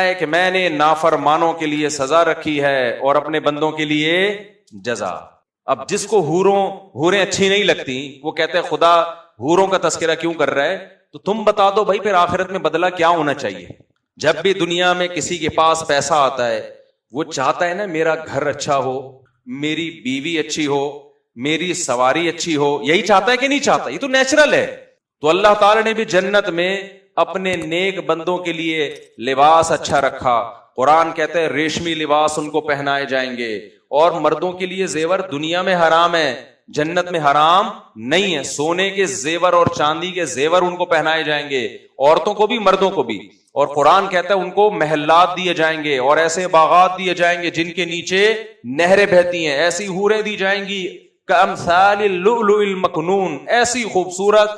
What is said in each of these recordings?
ہے کہ میں نے نافرمانوں کے لیے سزا رکھی ہے اور اپنے بندوں کے لیے جزا. اب جس کو حوریں اچھی نہیں لگتی وہ کہتے ہیں خدا حوروں کا تذکرہ کیوں کر رہا ہے؟ تو تم بتا دو بھائی پھر آخرت میں بدلہ کیا ہونا چاہیے؟ جب بھی دنیا میں کسی کے پاس پیسہ آتا ہے وہ چاہتا ہے نا میرا گھر اچھا ہو، میری بیوی اچھی ہو، میری سواری اچھی ہو. یہی چاہتا ہے کہ نہیں چاہتا؟ یہ تو نیچرل ہے. تو اللہ تعالی نے بھی جنت میں اپنے نیک بندوں کے لیے لباس اچھا رکھا. قرآن کہتا ہے ریشمی لباس ان کو پہنائے جائیں گے. اور مردوں کے لیے زیور دنیا میں حرام ہے، جنت میں حرام نہیں ہے. سونے کے زیور اور چاندی کے زیور ان کو پہنائے جائیں گے، عورتوں کو بھی مردوں کو بھی. اور قرآن کہتا ہے ان کو محلات دیے جائیں گے اور ایسے باغات دیے جائیں گے جن کے نیچے نہریں بہتی ہیں. ایسی حوریں دی جائیں گی کامثال اللؤلؤ المکنون، ایسی خوبصورت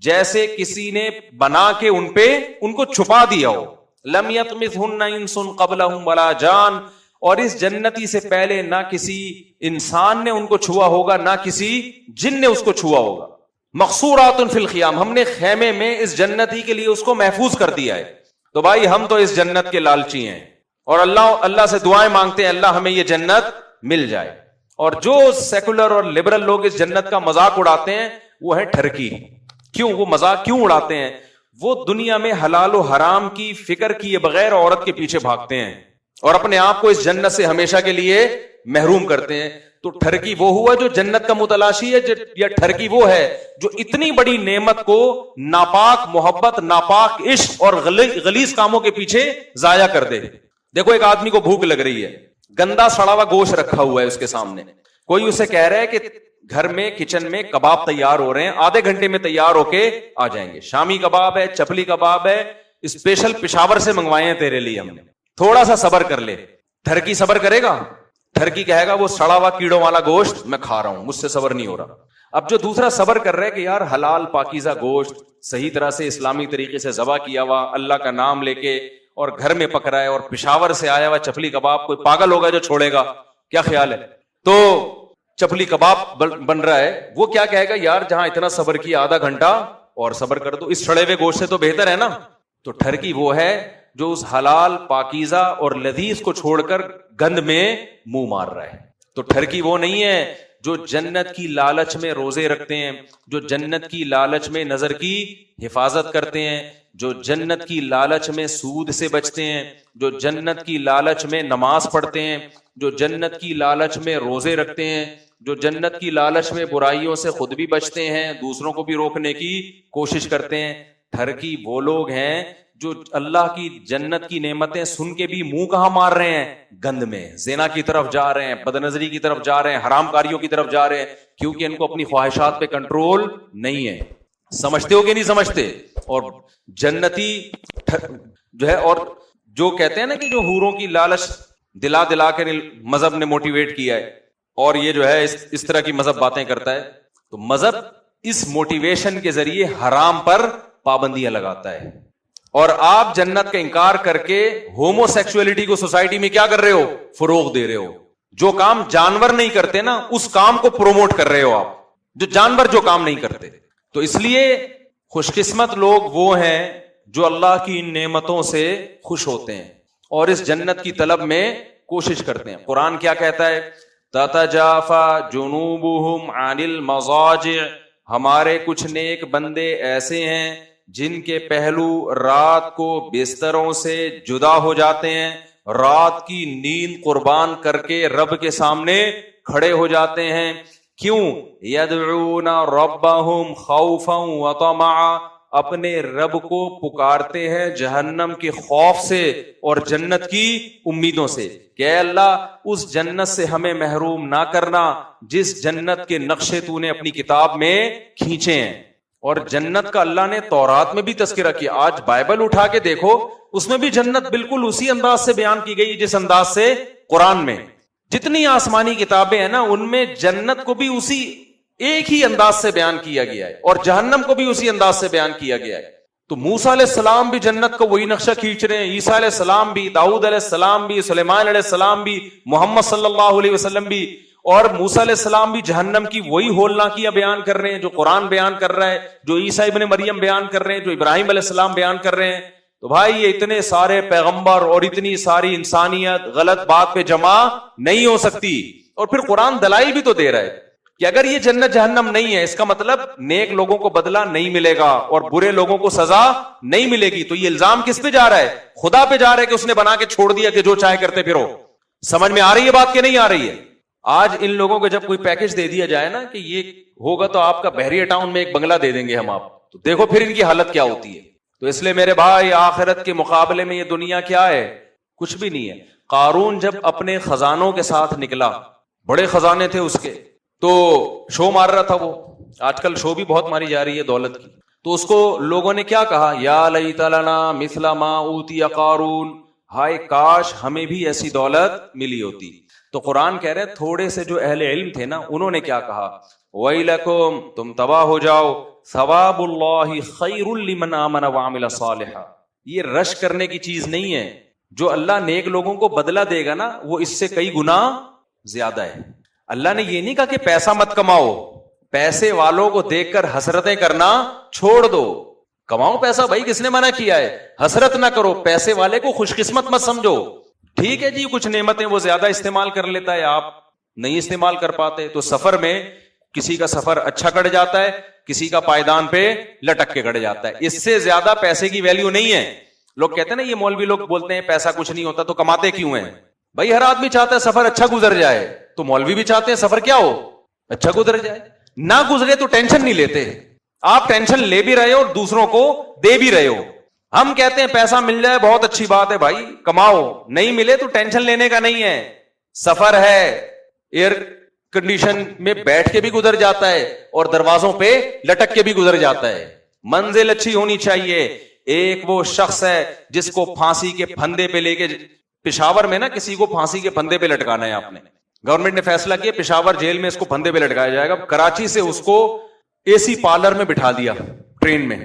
جیسے کسی نے بنا کے ان کو چھپا دیا ہو. لم یطمثہن انس قبلہم ولا جان، اور اس جنتی سے پہلے نہ کسی انسان نے ان کو چھوا ہوگا نہ کسی جن نے اس کو چھوا ہوگا. مقصورات فی الخیام، ہم نے خیمے میں اس جنتی کے لیے اس کو محفوظ کر دیا ہے. تو بھائی ہم تو اس جنت کے لالچی ہیں اور اللہ سے دعائیں مانگتے ہیں اللہ ہمیں یہ جنت مل جائے. اور جو سیکولر اور لبرل لوگ اس جنت کا مذاق اڑاتے ہیں وہ ہے ٹھرکی. کیوں وہ مذاق کیوں اڑاتے ہیں؟ وہ دنیا میں حلال و حرام کی فکر کیے بغیر عورت کے پیچھے بھاگتے ہیں اور اپنے آپ کو اس جنت سے ہمیشہ کے لیے محروم کرتے ہیں. تو ٹھرکی وہ ہوا جو جنت کا متلاشی ہے، یا ٹھرکی وہ ہے جو اتنی بڑی نعمت کو ناپاک محبت، ناپاک عشق اور غلیظ کاموں کے پیچھے ضائع کر دے. دیکھو ایک آدمی کو بھوک لگ رہی ہے، گندا سڑا ہوا گوشت رکھا ہوا ہے اس کے سامنے، کوئی اسے کہہ رہا ہے کہ گھر میں کچن میں کباب تیار ہو رہے ہیں، آدھے گھنٹے میں تیار ہو کے آ جائیں گے. شامی کباب ہے، چپلی کباب ہے، اسپیشل پشاور سے منگوائے ہیں تیرے لیے ہم نے، تھوڑا سا صبر کر لے. ٹھرکی صبر کرے گا؟ ٹھرکی کہے گا وہ سڑا ہوا کیڑوں والا گوشت میں کھا رہا ہوں، مجھ سے صبر نہیں ہو رہا. اب جو دوسرا صبر کر رہے کہ یار حلال پاکیزہ گوشت صحیح طرح سے اسلامی طریقے سے ذبح کیا ہوا، اللہ کا نام لے کے اور گھر میں پک رہا ہے، اور پشاور سے آیا ہوا چپلی کباب، کوئی پاگل ہوگا جو چھوڑے گا؟ کیا خیال ہے؟ تو چپلی کباب بن رہا ہے، وہ کیا کہے گا یار جہاں اتنا صبر کیا آدھا گھنٹا اور صبر کر دو، اس سڑے ہوئے گوشت سے تو بہتر ہے نا. تو ٹھرکی وہ ہے جو اس حلال پاکیزہ اور لذیذ کو چھوڑ کر گند میں منہ مار رہا ہے. تو ٹھرکی وہ نہیں ہے جو جنت کی لالچ میں روزے رکھتے ہیں، جو جنت کی لالچ میں نظر کی حفاظت کرتے ہیں، جو جنت کی لالچ میں سود سے بچتے ہیں، جو جنت کی لالچ میں نماز پڑھتے ہیں، جو جنت کی لالچ میں روزے رکھتے ہیں، جو جنت کی لالچ میں برائیوں سے خود بھی بچتے ہیں، دوسروں کو بھی روکنے کی کوشش کرتے ہیں. ٹھرکی وہ لوگ ہیں جو اللہ کی جنت کی نعمتیں سن کے بھی منہ کہاں مار رہے ہیں؟ گند میں، زنا کی طرف جا رہے ہیں، بدنظری کی طرف جا رہے ہیں، حرام کاریوں کی طرف جا رہے ہیں، کیونکہ ان کو اپنی خواہشات پہ کنٹرول نہیں ہے. سمجھتے ہو کہ نہیں سمجھتے؟ اور جنتی جو ہے، اور جو کہتے ہیں نا کہ جو حوروں کی لالچ دلا کے مذہب نے موٹیویٹ کیا ہے، اور یہ جو ہے اس طرح کی مذہب باتیں کرتا ہے، تو مذہب اس موٹیویشن کے ذریعے حرام پر پابندیاں لگاتا ہے. اور آپ جنت کا انکار کر کے ہومو سیکسولیٹی کو سوسائٹی میں کیا کر رہے ہو؟ فروغ دے رہے ہو. جو کام جانور نہیں کرتے نا اس کام کو پروموٹ کر رہے ہو آپ، جو جانور جو کام نہیں کرتے. تو اس لیے خوش قسمت لوگ وہ ہیں جو اللہ کی ان نعمتوں سے خوش ہوتے ہیں اور اس جنت کی طلب میں کوشش کرتے ہیں. قرآن کیا کہتا ہے؟ تتجافا جنوبہم عن المضاجع، ہمارے کچھ نیک بندے ایسے ہیں جن کے پہلو رات کو بستروں سے جدا ہو جاتے ہیں، رات کی نیند قربان کر کے رب کے سامنے کھڑے ہو جاتے ہیں. کیوں؟ یدعون ربہم خوفا وطمعا، اپنے رب کو پکارتے ہیں جہنم کے خوف سے اور جنت کی امیدوں سے کہ اے اللہ اس جنت سے ہمیں محروم نہ کرنا جس جنت کے نقشے تو نے اپنی کتاب میں کھینچے ہیں. اور جنت کا اللہ نے تورات میں بھی تذکرہ کیا. آج بائبل اٹھا کے دیکھو اس میں بھی جنت بالکل اسی انداز سے بیان کی گئی جس انداز سے قرآن میں. جتنی آسمانی کتابیں ہیں نا ان میں جنت کو بھی اسی ایک ہی انداز سے بیان کیا گیا ہے اور جہنم کو بھی اسی انداز سے بیان کیا گیا ہے. تو موسیٰ علیہ السلام بھی جنت کو وہی نقشہ کھینچ رہے ہیں، عیسیٰ علیہ السلام بھی، داؤد علیہ السلام بھی، سلیمان علیہ السلام بھی، محمد صلی اللہ علیہ وسلم بھی. اور موسیٰ علیہ السلام بھی جہنم کی وہی ہولناکیاں بیان کر رہے ہیں جو قرآن بیان کر رہا ہے، جو عیسیٰ ابن مریم بیان کر رہے ہیں، جو ابراہیم علیہ السلام بیان کر رہے ہیں. تو بھائی یہ اتنے سارے پیغمبر اور اتنی ساری انسانیت غلط بات پہ جمع نہیں ہو سکتی. اور پھر قرآن دلائل بھی تو دے رہا ہے کہ اگر یہ جنت جہنم نہیں ہے اس کا مطلب نیک لوگوں کو بدلہ نہیں ملے گا اور برے لوگوں کو سزا نہیں ملے گی. تو یہ الزام کس پہ جا رہا ہے؟ خدا پہ جا رہا ہے کہ اس نے بنا کے چھوڑ دیا کہ جو چاہے کرتے پھرو. سمجھ میں آ رہی ہے بات کہ نہیں آ رہی ہے؟ آج ان لوگوں کو جب کوئی پیکج دے دیا جائے نا کہ یہ ہوگا تو آپ کا بحریہ ٹاؤن میں ایک بنگلہ دے دیں گے ہم آپ، تو دیکھو پھر ان کی حالت کیا ہوتی ہے. تو اس لیے میرے بھائی آخرت کے مقابلے میں یہ دنیا کیا ہے؟ کچھ بھی نہیں ہے. قارون جب اپنے خزانوں کے ساتھ نکلا، بڑے خزانے تھے اس کے، تو شو مار رہا تھا وہ. آج کل شو بھی بہت ماری جا رہی ہے دولت کی. تو اس کو لوگوں نے کیا کہا؟ یا لیت لنا مثل ما اوتی قارون، ہائے کاش ہمیں بھی ایسی دولت ملی ہوتی. تو قرآن کہہ رہے تھوڑے سے جو اہل علم تھے نا انہوں نے کیا کہا؟ ویلکم، تم تباہ ہو جاؤ، ثواب اللہ خیر لمن آمن وعمل صالحا. یہ رش کرنے کی چیز نہیں ہے. جو اللہ نیک لوگوں کو بدلہ دے گا نا وہ اس سے کئی گنا زیادہ ہے. اللہ نے یہ نہیں کہا کہ پیسہ مت کماؤ، پیسے والوں کو دیکھ کر حسرتیں کرنا چھوڑ دو. کماؤ پیسہ، بھائی کس نے منع کیا ہے؟ حسرت نہ کرو، پیسے والے کو خوش قسمت مت سمجھو. ٹھیک ہے جی کچھ نعمتیں وہ زیادہ استعمال کر لیتا ہے، آپ نہیں استعمال کر پاتے. تو سفر میں کسی کا سفر اچھا کٹ جاتا ہے، کسی کا پائیدان پہ لٹک کے کٹ جاتا ہے. اس سے زیادہ پیسے کی ویلیو نہیں ہے. لوگ کہتے ہیں نا یہ مولوی لوگ بولتے ہیں پیسہ کچھ نہیں ہوتا، تو کماتے کیوں ہیں؟ بھائی ہر آدمی چاہتا ہے سفر اچھا گزر جائے، تو مولوی بھی چاہتے ہیں سفر کیا ہو؟ اچھا گزر جائے. نہ گزرے تو ٹینشن نہیں لیتے. آپ ٹینشن لے بھی رہے ہو اور دوسروں کو دے بھی رہے ہو. ہم کہتے ہیں پیسہ مل جائے بہت اچھی بات ہے بھائی، کماؤ، نہیں ملے تو ٹینشن لینے کا نہیں ہے. سفر ہے، ایئر کنڈیشن میں بیٹھ کے بھی گزر جاتا ہے اور دروازوں پہ لٹک کے بھی گزر جاتا ہے. منزل اچھی ہونی چاہیے. ایک وہ شخص ہے جس کو پھانسی کے پھندے پہ لے کے، پشاور میں نا کسی کو پھانسی کے پھندے پہ لٹکانا ہے. آپ نے گورنمنٹ نے فیصلہ کیا پشاور جیل میں اس کو پھندے پہ لٹکایا جائے گا. کراچی سے اس کو اے سی پارلر میں بٹھا دیا ٹرین میں.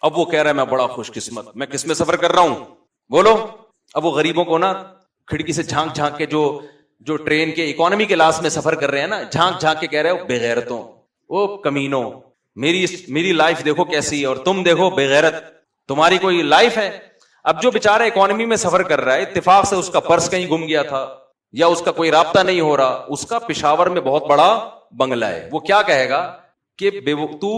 اب وہ کہہ رہا ہے میں بڑا خوش قسمت، میں کس میں سفر کر رہا ہوں بولو. اب وہ غریبوں کو نا کھڑکی سے جھانک جھانک کے جو ٹرین کے اکانومی کلاس میں سفر کر رہے ہیں نا، جھانک جھانک کے کہہ رہے ہو بے غیرتوں، وہ کمینوں، میری لائف دیکھو کیسی ہے اور تم دیکھو بے غیرت، تمہاری کوئی لائف ہے. اب جو بیچارہ اکانومی میں سفر کر رہا ہے، اتفاق سے اس کا پرس کہیں گم گیا تھا یا اس کا کوئی رابطہ نہیں ہو رہا، اس کا پشاور میں بہت بڑا بنگلہ ہے. وہ کیا کہے گا کہ تو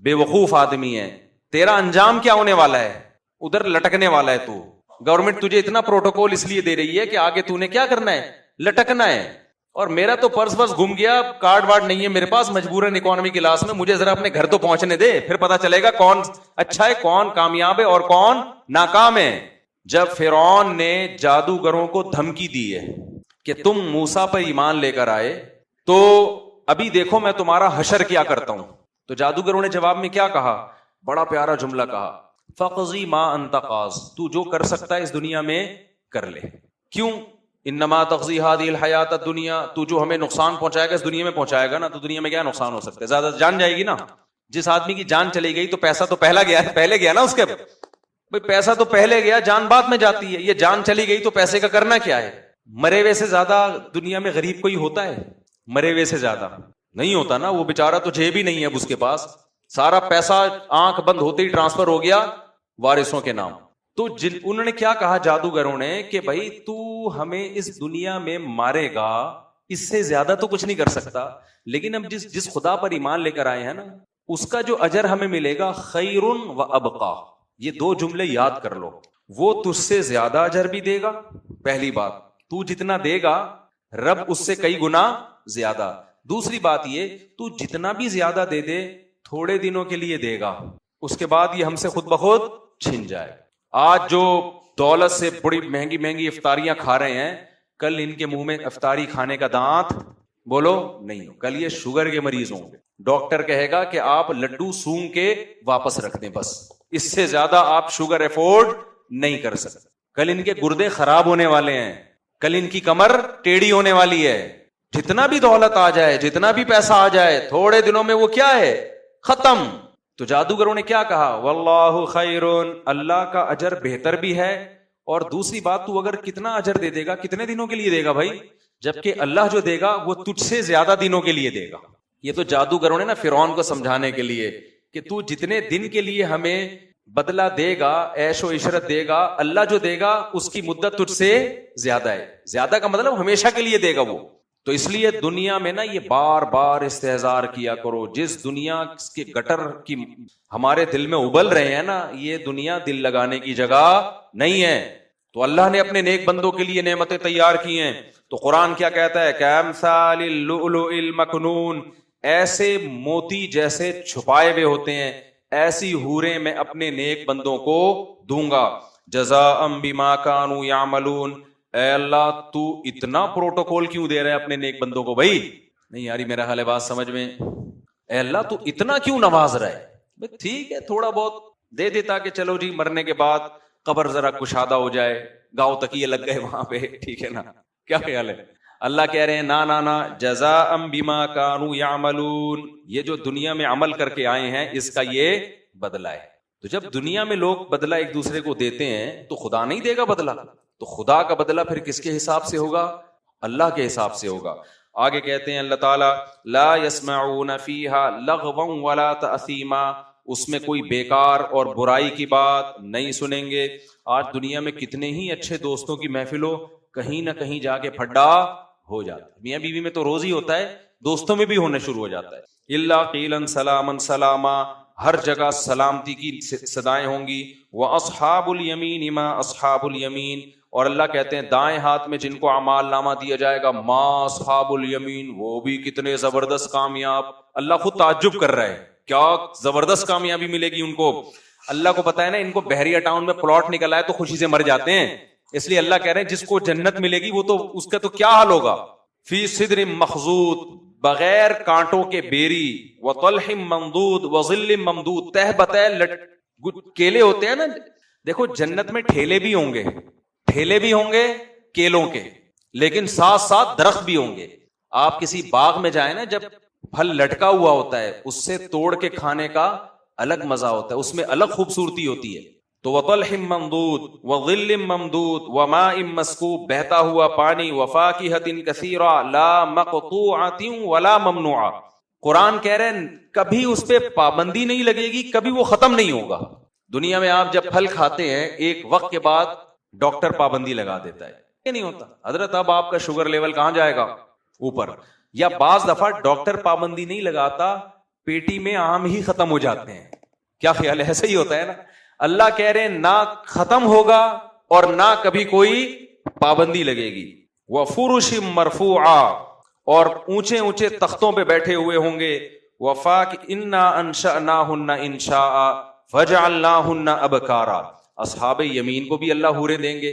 بے وقوف آدمی ہے، تیرا انجام کیا ہونے والا ہے؟ ادھر لٹکنے والا ہے تو. گورنمنٹ تجھے اتنا پروٹوکول اس لیے دے رہی ہے کہ آگے تو نے کیا کرنا ہے؟ لٹکنا ہے. اور میرا تو پرس بس گم گیا، کارڈ وارڈ نہیں ہے میرے پاس، مجبوراً اکانومی کلاس میں، مجھے ذرا اپنے گھر تو پہنچنے دے، پھر پتا چلے گا کون اچھا ہے، کون کامیاب ہے اور کون ناکام ہے. جب فرعون نے جادوگروں کو دھمکی دی ہے کہ تم موسیٰ پر ایمان لے کر آئے تو ابھی دیکھو میں تمہارا حشر کیا کرتا ہوں، تو جادوگروں نے جواب میں کیا کہا؟ بڑا پیارا جملہ کہا، فَقْضِ مَا أَنْتَ قَاضٍ، تو جو کر سکتا ہے اس دنیا میں کر لے. کیوں؟ انما تقضی هذه الحیات الدنیا، تو جو ہمیں نقصان پہنچائے گا اس دنیا میں پہنچائے گا نا. تو دنیا میں کیا نقصان ہو سکتا ہے؟ زیادہ جان جائے گی نا. جس آدمی کی جان چلی گئی تو پیسہ تو پہلے گیا نا اس کے. بھئی پیسہ تو پہلے گیا، جان بعد میں جاتی ہے. یہ جان چلی گئی تو پیسے کا کرنا کیا ہے؟ مرے ہوئے سے زیادہ دنیا میں غریب کوئی ہوتا ہے؟ مرے ہوئے سے زیادہ نہیں ہوتا نا. وہ بیچارہ تو جیب ہی نہیں ہے اب اس کے پاس، سارا پیسہ آنکھ بند ہوتے ہی ٹرانسفر ہو گیا وارثوں کے نام. تو انہوں نے کیا کہا جادوگروں نے کہ بھائی تو ہمیں اس دنیا میں مارے گا، اس سے زیادہ تو کچھ نہیں کر سکتا، لیکن ہم جس خدا پر ایمان لے کر آئے ہیں نا اس کا جو اجر ہمیں ملے گا خیر و ابقا. یہ دو جملے یاد کر لو. وہ تجھ سے زیادہ اجر بھی دے گا، پہلی بات، تو جتنا دے گا رب اس سے کئی گنا زیادہ. دوسری بات یہ، تو جتنا بھی زیادہ دے دے تھوڑے دنوں کے لیے دے گا، اس کے بعد یہ ہم سے خود بخود چھن جائے. آج جو دولت سے بڑی مہنگی مہنگی افطاریاں کھا رہے ہیں، کل ان کے منہ میں افطاری کھانے کا دانت بولو نہیں ہو. کل یہ شوگر کے مریض ہوں گے، ڈاکٹر کہے گا کہ آپ لڈو سونگ کے واپس رکھ دیں، بس اس سے زیادہ آپ شوگر افورڈ نہیں کر سکتے. کل ان کے گردے خراب ہونے والے ہیں، کل ان کی کمر ٹیڑھی ہونے والی ہے. جتنا بھی دولت آ جائے، جتنا بھی پیسہ آ جائے، تھوڑے دنوں میں وہ کیا ہے؟ ختم. تو جادوگروں نے کیا کہا؟ واللہ خیرون، اللہ کا اجر بہتر بھی ہے. اور دوسری بات، تو اگر کتنا اجر دے گا، کتنے دنوں کے لیے دے گا بھائی؟ جبکہ اللہ جو دے گا وہ تجھ سے زیادہ دنوں کے لیے دے گا. یہ تو جادوگروں نے نا فرعون کو سمجھانے کے لیے کہ تو جتنے دن کے لیے ہمیں بدلہ دے گا، عیش و عشرت دے گا، اللہ جو دے گا اس کی مدت تجھ سے زیادہ ہے. زیادہ کا مطلب ہمیشہ کے لیے دے گا وہ. تو اس لیے دنیا میں نا یہ بار بار استحضار کیا کرو. جس دنیا کے گٹر کی ہمارے دل میں ابل رہے ہیں نا، یہ دنیا دل لگانے کی جگہ نہیں ہے. تو اللہ نے اپنے نیک بندوں کے لیے نعمتیں تیار کی ہیں. تو قرآن کیا کہتا ہے؟ کامثال اللؤلؤ المکنون، ایسے موتی جیسے چھپائے ہوئے ہوتے ہیں، ایسی حوریں میں اپنے نیک بندوں کو دوں گا. جزاء بما كانوا يعملون. اے اللہ تو اتنا پروٹوکول کیوں دے رہا ہے اپنے نیک بندوں کو؟ بھائی نہیں یاری میرا حال ہے بات سمجھ میں. اے اللہ تو اتنا کیوں نواز رہا ہے؟ ٹھیک ہے تھوڑا بہت دے دیتا کہ چلو جی مرنے کے بعد قبر ذرا کشادہ ہو جائے، گاؤں تکیے لگ گئے وہاں پہ، ٹھیک ہے نا. کیا خیال ہے؟ اللہ کہہ رہے ہیں نا جزاء بما كانوا يعملون، یہ جو دنیا میں عمل کر کے آئے ہیں اس کا یہ بدلہ ہے. تو جب دنیا میں لوگ بدلہ ایک دوسرے کو دیتے ہیں تو خدا نہیں دے گا بدلہ؟ تو خدا کا بدلہ پھر کس کے حساب سے ہوگا؟ اللہ کے حساب سے ہوگا. آگے کہتے ہیں اللہ تعالیٰ لا يسمعون فيها لغوا ولا تأثیما، اس میں کوئی بیکار اور برائی کی بات نہیں سنیں گے. آج دنیا میں کتنے ہی اچھے دوستوں کی محفلوں کہیں نہ کہیں جا کے پھڈا ہو جاتا ہے. میاں بیوی میں تو روز ہی ہوتا ہے، دوستوں میں بھی ہونے شروع ہو جاتا ہے. الا قیلا سلاما سلاما، ہر جگہ سلامتی کی صدائیں ہوں گی. واصحاب الیمین ما اصحاب الیمین، اور اللہ کہتے ہیں دائیں ہاتھ میں جن کو اعمال نامہ دیا جائے گا، ما اصحاب الیمین، وہ بھی کتنے زبردست کامیاب. اللہ خود تعجب کر رہا ہے کیا زبردست کامیابی ملے گی ان کو. اللہ کو پتا ہے نا ان کو بحریہ ٹاؤن میں پلاٹ نکل آئے تو خوشی سے مر جاتے ہیں، اس لیے اللہ کہہ رہے ہیں جس کو جنت ملے گی وہ تو اس کا تو کیا حال ہوگا. فی صدر مخضود، بغیر کانٹوں کے بیری، وطلح ممدود وظل ممدود، تہ بتہ کیلے ہوتے ہیں نا. دیکھو جنت میں ٹھیلے بھی ہوں گے کیلوں کے، لیکن ساتھ ساتھ درخت بھی ہوں گے. آپ کسی باغ میں جائیں نا، جب پھل لٹکا ہوا ہوتا ہے اس سے توڑ کے کھانے کا الگ مزہ ہوتا ہے، اس میں الگ خوبصورتی ہوتی ہے. تو وطلح ممدود وظل ممدود وماء مسکوب، بہتا ہوا پانی، وفاکہۃ کثیرہ لا مقطوعۃ ولا ممنوعہ. قرآن کہہ رہے ہیں کبھی اس پہ پابندی نہیں لگے گی، کبھی وہ ختم نہیں ہوگا. دنیا میں آپ جب پھل کھاتے ہیں ایک وقت کے بعد ڈاکٹر پابندی لگا دیتا ہے کہ نہیں ہوتا حضرت اب آپ کا شوگر لیول کہاں جائے گا؟ اوپر. یا بعض دفعہ ڈاکٹر پابندی نہیں لگاتا، پیٹی میں آم ہی ختم ہو جاتے ہیں. کیا خیال ہے؟ ایسا ہی ہوتا ہے نا. اللہ کہہ رہے ہیں نہ ختم ہوگا اور نہ کبھی کوئی پابندی لگے گی. وفرش مرفوعہ، اور اونچے اونچے تختوں پہ بیٹھے ہوئے ہوں گے. وفاک انا انشأناہن انشاء فجعلناہن ابکارا. اصحاب یمین کو بھی اللہ حوریں دیں گے،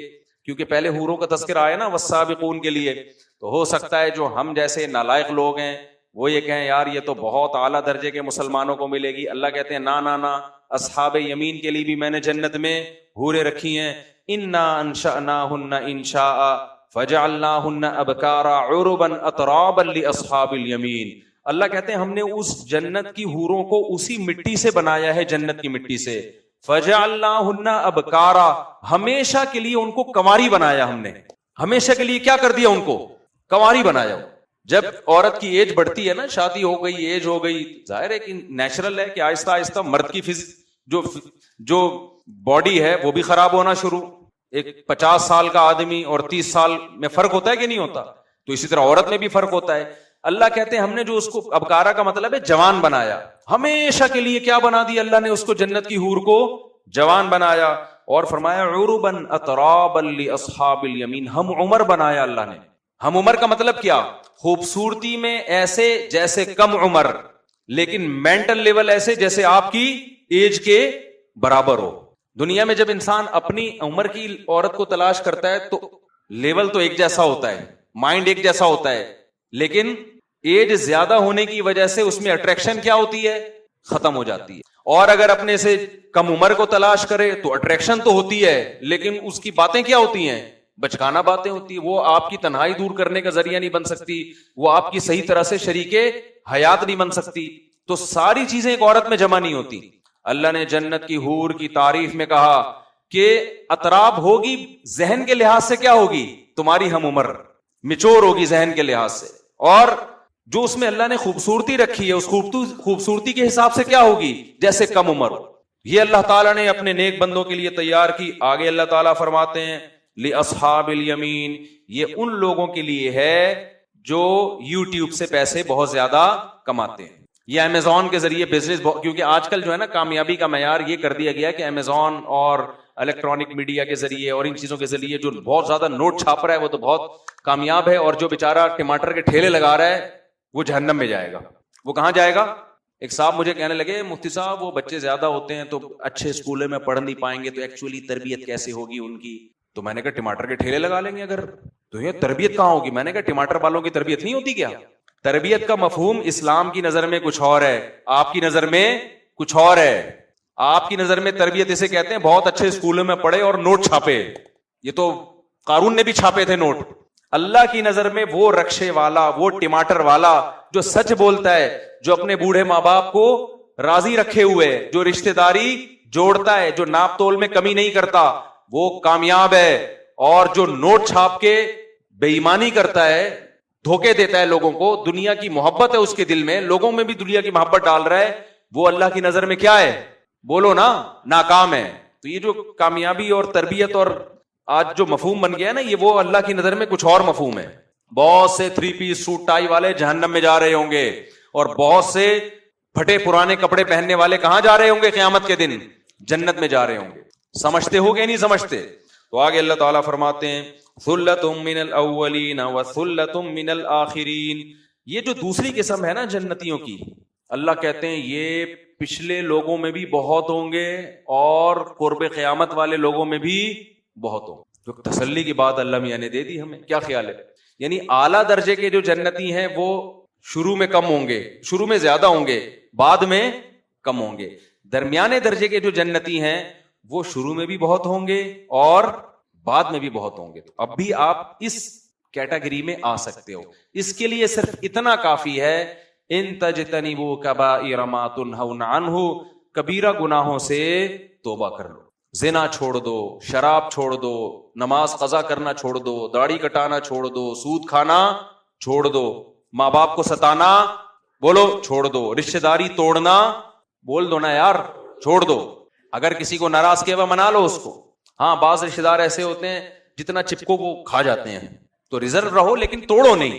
کیونکہ پہلے حوروں کا تذکرہ آیا نا والسابقون کے لیے. تو ہو سکتا ہے جو ہم جیسے نالائق لوگ ہیں وہ یہ کہیں یار یہ تو بہت اعلیٰ درجے کے مسلمانوں کو ملے گی. اللہ کہتے ہیں نا اصحاب یمین کے لیے بھی میں نے جنت میں حوریں رکھی ہیں. انا انشأناہن انشاء فجعلناہن ابکارا عربا اترابا لاصحاب الیمین. اللہ کہتے ہیں ہم نے اس جنت کی حوروں کو اسی مٹی سے بنایا ہے، جنت کی مٹی سے. فجعلناہن ابکارا، ہمیشہ کے لیے ان کو کنواری بنایا. ہم نے ہمیشہ کے لیے کیا کر دیا؟ ان کو کنواری بنایا. جب عورت کی ایج بڑھتی ہے نا، شادی ہو گئی، ایج ہو گئی، ظاہر ہے کہ نیچرل ہے کہ آہستہ آہستہ مرد کی جو باڈی ہے وہ بھی خراب ہونا شروع. ایک 50 سال کا آدمی اور 30 سال میں فرق ہوتا ہے کہ نہیں ہوتا؟ تو اسی طرح عورت میں بھی فرق ہوتا ہے. اللہ کہتے ہیں ہم نے جو اس کو ابکارا کا مطلب ہے جوان بنایا. ہمیشہ کے لیے کیا بنا دیا اللہ نے اس کو؟ جنت کی حور کو جوان بنایا. اور فرمایا عربا اترابا لاصحاب الیمین، ہم عمر بنایا اللہ نے. ہم عمر کا مطلب کیا؟ خوبصورتی میں ایسے جیسے کم عمر، لیکن مینٹل لیول ایسے جیسے آپ کی ایج کے برابر ہو. دنیا میں جب انسان اپنی عمر کی عورت کو تلاش کرتا ہے تو لیول تو ایک جیسا ہوتا ہے، مائنڈ ایک جیسا ہوتا ہے، لیکن ایج زیادہ ہونے کی وجہ سے اس میں اٹریکشن کیا ہوتی ہے؟ ختم ہو جاتی ہے. اور اگر اپنے سے کم عمر کو تلاش کرے تو اٹریکشن تو ہوتی ہے، لیکن اس کی باتیں کیا ہوتی ہیں؟ بچکانہ باتیں ہوتی ہیں. وہ آپ کی تنہائی دور کرنے کا ذریعہ نہیں بن سکتی، وہ آپ کی صحیح طرح سے شریک حیات نہیں بن سکتی. تو ساری چیزیں ایک عورت میں جمع نہیں ہوتی. اللہ نے جنت کی حور کی تعریف میں کہا کہ اطراب ہوگی، ذہن کے لحاظ سے کیا ہوگی؟ تمہاری ہم عمر، میچور ہوگی ذہن کے لحاظ سے. اور جو اس میں اللہ نے خوبصورتی رکھی ہے اس خوبصورتی کے حساب سے کیا ہوگی؟ جیسے کم عمر ہو. یہ اللہ تعالیٰ نے اپنے نیک بندوں کے لیے تیار کی. آگے اللہ تعالیٰ فرماتے ہیں لِأَصْحَابِ الْيَمِينَ، یہ ان لوگوں کے لیے ہے جو یوٹیوب سے پیسے بہت زیادہ کماتے ہیں. یہ امیزون کے ذریعے بزنس، کیونکہ آج کل جو ہے نا کامیابی کا معیار یہ کر دیا گیا ہے کہ امیزون اور الیکٹرانک میڈیا کے ذریعے اور ان چیزوں کے ذریعے جو بہت زیادہ نوٹ چھاپ رہا ہے وہ تو بہت کامیاب ہے، اور جو بیچارہ ٹماٹر کے ٹھیلے لگا رہا ہے وہ جہنم میں جائے گا. وہ کہاں جائے گا؟ ایک صاحب مجھے کہنے لگے مفتی صاحب وہ بچے زیادہ ہوتے ہیں تو اچھے اسکولوں میں پڑھ نہیں پائیں گے، تو ایکچولی تربیت کیسے ہوگی ان کی؟ تو میں نے کہا ٹماٹر کے ٹھیلے لگا لیں گے اگر، تو یہ تربیت کہاں ہوگی؟ میں نے کہا ٹماٹر والوں کی تربیت نہیں ہوتی کیا؟ تربیت کا مفہوم اسلام کی نظر میں کچھ اور ہے، آپ کی نظر میں کچھ اور ہے. آپ کی نظر میں تربیت اسے کہتے ہیں بہت اچھے اسکولوں میں پڑھے اور نوٹ چھاپے. یہ تو قارون نے بھی چھاپے تھے نوٹ. اللہ کی نظر میں وہ رکشے والا، وہ ٹماٹر والا جو سچ بولتا ہے، جو اپنے بوڑھے ماں باپ کو راضی رکھے ہوئے، جو رشتہ داری جوڑتا ہے، جو ناپ تول میں کمی نہیں کرتا، وہ کامیاب ہے. اور جو نوٹ چھاپ کے بے ایمانی کرتا ہے، دھوکے دیتا ہے لوگوں کو، دنیا کی محبت ہے اس کے دل میں، لوگوں میں بھی دنیا کی محبت ڈال رہا ہے، وہ اللہ کی نظر میں کیا ہے؟ بولو نا، ناکام ہے. تو یہ جو کامیابی اور تربیت اور آج جو مفہوم بن گیا ہے نا، یہ وہ اللہ کی نظر میں کچھ اور مفہوم ہے. بہت سے 3 پیس سوٹ ٹائی والے جہنم میں جا رہے ہوں گے، اور بہت سے پھٹے پرانے کپڑے پہننے والے کہاں جا رہے ہوں گے قیامت کے دن؟ جنت میں جا رہے ہوں گے. سمجھتے ہو گے نہیں سمجھتے؟ تو آگے اللہ تعالیٰ فرماتے ہیں ثُلَّةٌ مِّنَ الْأَوَّلِينَ وَثُلَّةٌ مِّنَ الْآخِرِينَ. یہ جو دوسری قسم ہے نا جنتیوں کی، اللہ کہتے ہیں یہ پچھلے لوگوں میں بھی بہت ہوں گے اور قرب قیامت والے لوگوں میں بھی بہت ہوں. جو تسلی کی بات اللہ میاں نے دے دی ہمیں. کیا خیال ہے؟ یعنی اعلیٰ درجے کے جو جنتی ہیں وہ شروع میں کم ہوں گے، شروع میں زیادہ ہوں گے، بعد میں کم ہوں گے. درمیانے درجے کے جو جنتی ہیں وہ شروع میں بھی بہت ہوں گے اور بعد میں بھی بہت ہوں گے. تو اب بھی آپ اس کیٹیگری میں آ سکتے ہو. اس کے لیے صرف اتنا کافی ہے ان تجتنبوا کبائر ما تنہون عنہ، کبیرہ گناہوں سے توبہ کر لو. زنا چھوڑ دو، شراب چھوڑ دو، نماز قضا کرنا چھوڑ دو، داڑھی کٹانا چھوڑ دو، سود کھانا چھوڑ دو، ماں باپ کو ستانا بولو چھوڑ دو، رشتہ داری توڑنا بول دو نا یار چھوڑ دو. اگر کسی کو ناراض کیا ہوا منا لو اس کو. ہاں بعض رشتہ دار ایسے ہوتے ہیں جتنا چپکو وہ کھا جاتے ہیں، تو ریزرو رہو لیکن توڑو نہیں.